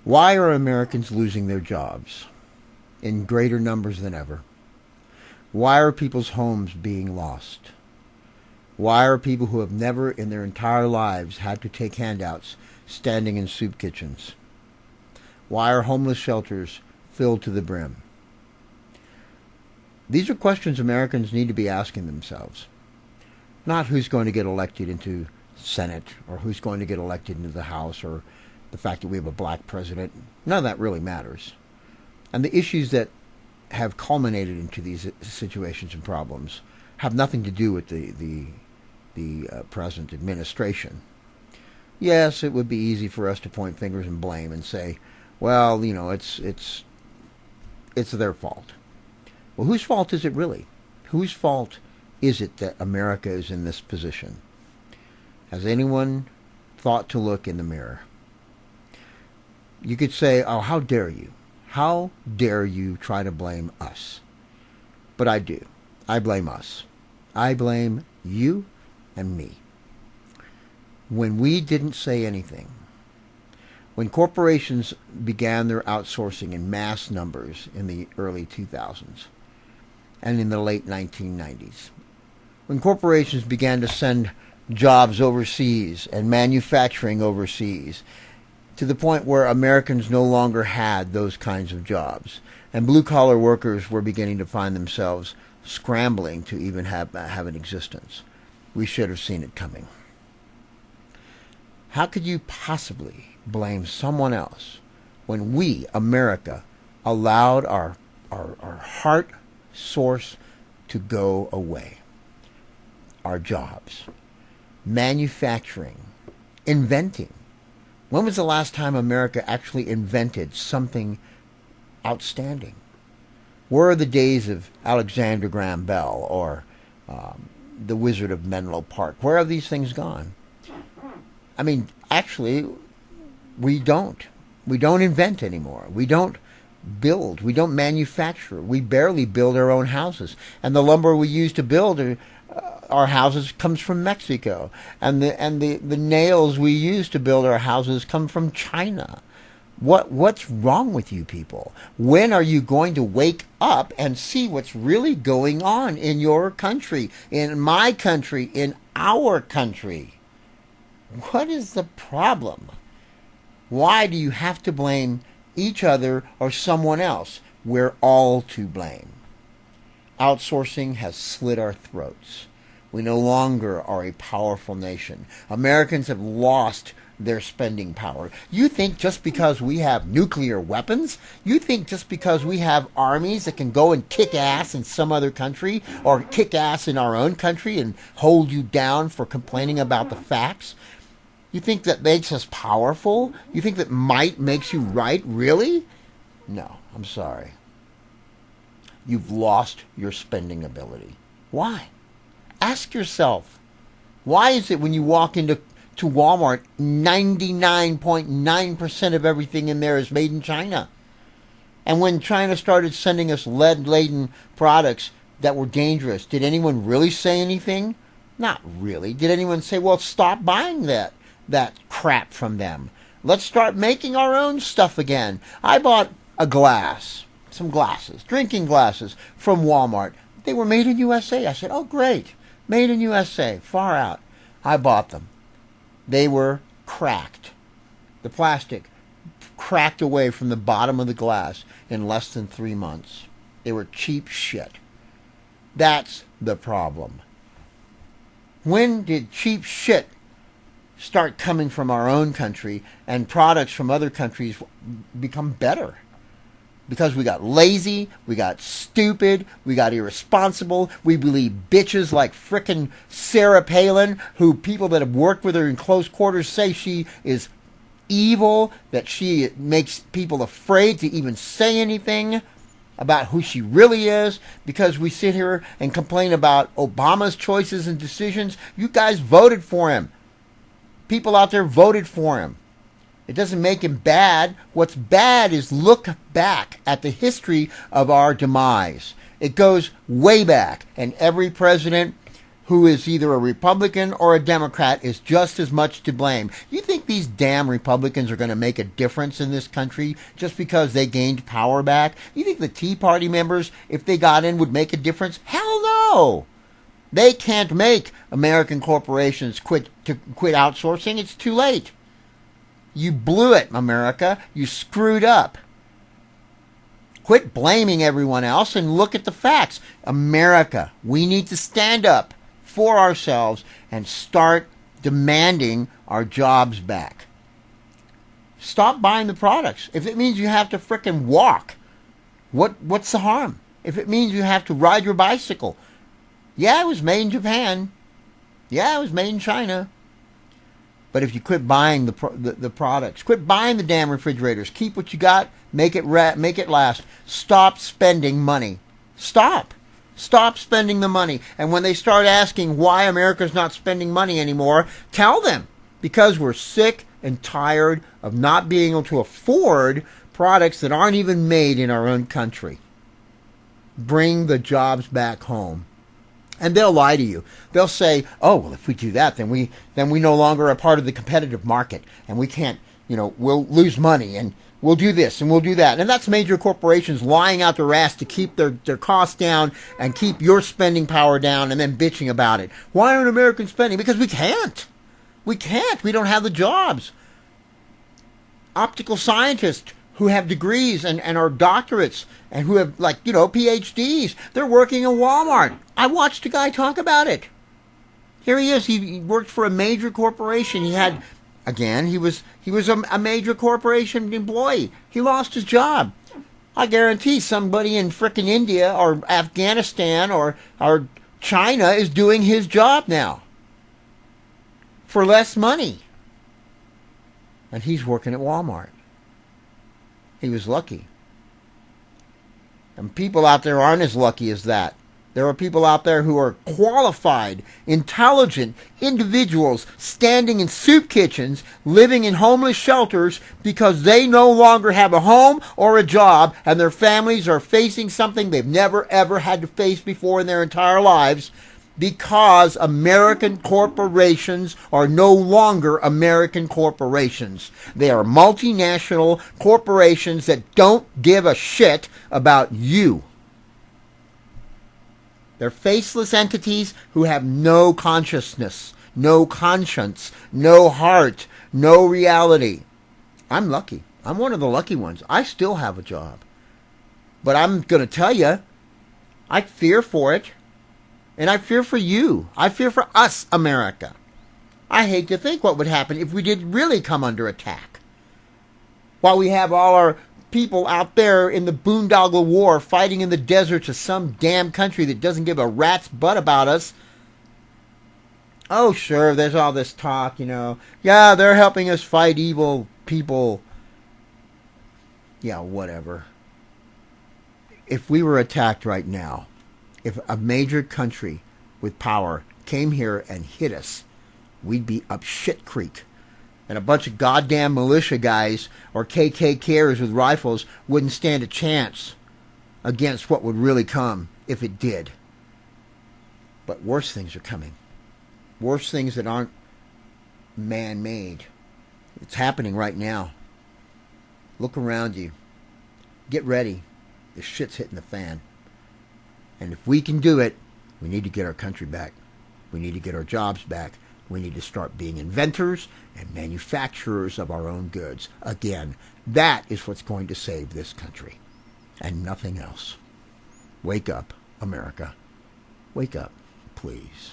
Why are Americans losing their jobs in greater numbers than ever? Why are people's homes being lost? Why are people who have never in their entire lives had to take handouts standing in soup kitchens? Why are homeless shelters filled to the brim? These are questions Americans need to be asking themselves. Not who's going to get elected into Senate or who's going to get elected into the House or the fact that we have a black president. None of that really matters. And the issues that have culminated into these situations and problems have nothing to do with the present administration. Yes, it would be easy for us to point fingers and blame and say, well, you know, it's their fault. Well, whose fault is it really? Whose fault is it that America is in this position? Has anyone thought to look in the mirror? You could say, oh, how dare you? How dare you try to blame us? But I do. I blame us. I blame you and me. When we didn't say anything, when corporations began their outsourcing in mass numbers in the early 2000s and in the late 1990s, when corporations began to send jobs overseas and manufacturing overseas, to the point where Americans no longer had those kinds of jobs, and blue-collar workers were beginning to find themselves scrambling to even have an existence. We should have seen it coming. How could you possibly blame someone else when we, America, allowed our heart source to go away? Our jobs, manufacturing, inventing. When was the last time America actually invented something outstanding? Where are the days of Alexander Graham Bell or the Wizard of Menlo Park? Where have these things gone? I mean, actually, we don't. We don't invent anymore. We don't build. We don't manufacture. We barely build our own houses. And the lumber we use to build our houses comes from Mexico. And the nails we use to build our houses come from China. What's wrong with you people? When are you going to wake up and see what's really going on in your country, in my country, in our country? What is the problem? Why do you have to blame each other or someone else? We're all to blame. Outsourcing has slit our throats. We no longer are a powerful nation. Americans have lost their spending power. You think just because we have nuclear weapons, you think just because we have armies that can go and kick ass in some other country or kick ass in our own country and hold you down for complaining about the facts, you think that makes us powerful? You think that might makes you right? Really? No, I'm sorry. You've lost your spending ability. Why? Ask yourself, why is it when you walk into Walmart, 99.9% of everything in there is made in China? And when China started sending us lead-laden products that were dangerous, did anyone really say anything? Not really. Did anyone say, well, stop buying that crap from them? Let's start making our own stuff again. I bought some glasses, drinking glasses from Walmart. They were made in USA. I said, oh, great. Made in USA. Far out. I bought them. They were cracked. The plastic cracked away from the bottom of the glass in less than 3 months. They were cheap shit. That's the problem. When did cheap shit start coming from our own country and products from other countries become better? Because we got lazy, we got stupid, we got irresponsible, we believe bitches like frickin' Sarah Palin, who people that have worked with her in close quarters say she is evil, that she makes people afraid to even say anything about who she really is, because we sit here and complain about Obama's choices and decisions. You guys voted for him. People out there voted for him. It doesn't make him bad. What's bad is look back at the history of our demise. It goes way back. And every president who is either a Republican or a Democrat is just as much to blame. You think these damn Republicans are going to make a difference in this country just because they gained power back? You think the Tea Party members, if they got in, would make a difference? Hell no! They can't make American corporations quit outsourcing. It's too late. You blew it, America. You screwed up. Quit blaming everyone else and look at the facts. America, we need to stand up for ourselves and start demanding our jobs back. Stop buying the products. If it means you have to frickin' walk, what's the harm? If it means you have to ride your bicycle, yeah, it was made in Japan. Yeah, it was made in China. But if you quit buying the products, quit buying the damn refrigerators, keep what you got, make it last. Stop spending money. Stop spending the money. And when they start asking why America's not spending money anymore, tell them because we're sick and tired of not being able to afford products that aren't even made in our own country. Bring the jobs back home. And they'll lie to you. They'll say, oh, well, if we do that, then we no longer are part of the competitive market. And we can't, we'll lose money. And we'll do this and we'll do that. And that's major corporations lying out their ass to keep their costs down and keep your spending power down and then bitching about it. Why aren't Americans spending? Because we can't. We can't. We don't have the jobs. Optical scientists who have degrees and are doctorates and who have, PhDs. They're working in Walmart. I watched a guy talk about it. Here he is. He worked for a major corporation. He had, again, he was a major corporation employee. He lost his job. I guarantee somebody in frickin' India or Afghanistan or China is doing his job now for less money. And he's working at Walmart. He was lucky. And people out there aren't as lucky as that. There are people out there who are qualified, intelligent individuals standing in soup kitchens, living in homeless shelters because they no longer have a home or a job and their families are facing something they've never ever had to face before in their entire lives because American corporations are no longer American corporations. They are multinational corporations that don't give a shit about you. They're faceless entities who have no consciousness, no conscience, no heart, no reality. I'm lucky. I'm one of the lucky ones. I still have a job. But I'm going to tell you, I fear for it. And I fear for you. I fear for us, America. I hate to think what would happen if we did really come under attack. While we have all our people out there in the boondoggle war fighting in the deserts of some damn country that doesn't give a rat's butt about us. Oh, sure, there's all this talk, Yeah, they're helping us fight evil people. Yeah, whatever. If we were attacked right now, if a major country with power came here and hit us, we'd be up shit creek. And a bunch of goddamn militia guys or KKKers with rifles wouldn't stand a chance against what would really come if it did. But worse things are coming. Worse things that aren't man-made. It's happening right now. Look around you. Get ready. The shit's hitting the fan. And if we can do it, we need to get our country back. We need to get our jobs back. We need to start being inventors and manufacturers of our own goods. Again, that is what's going to save this country. And nothing else. Wake up, America. Wake up, please.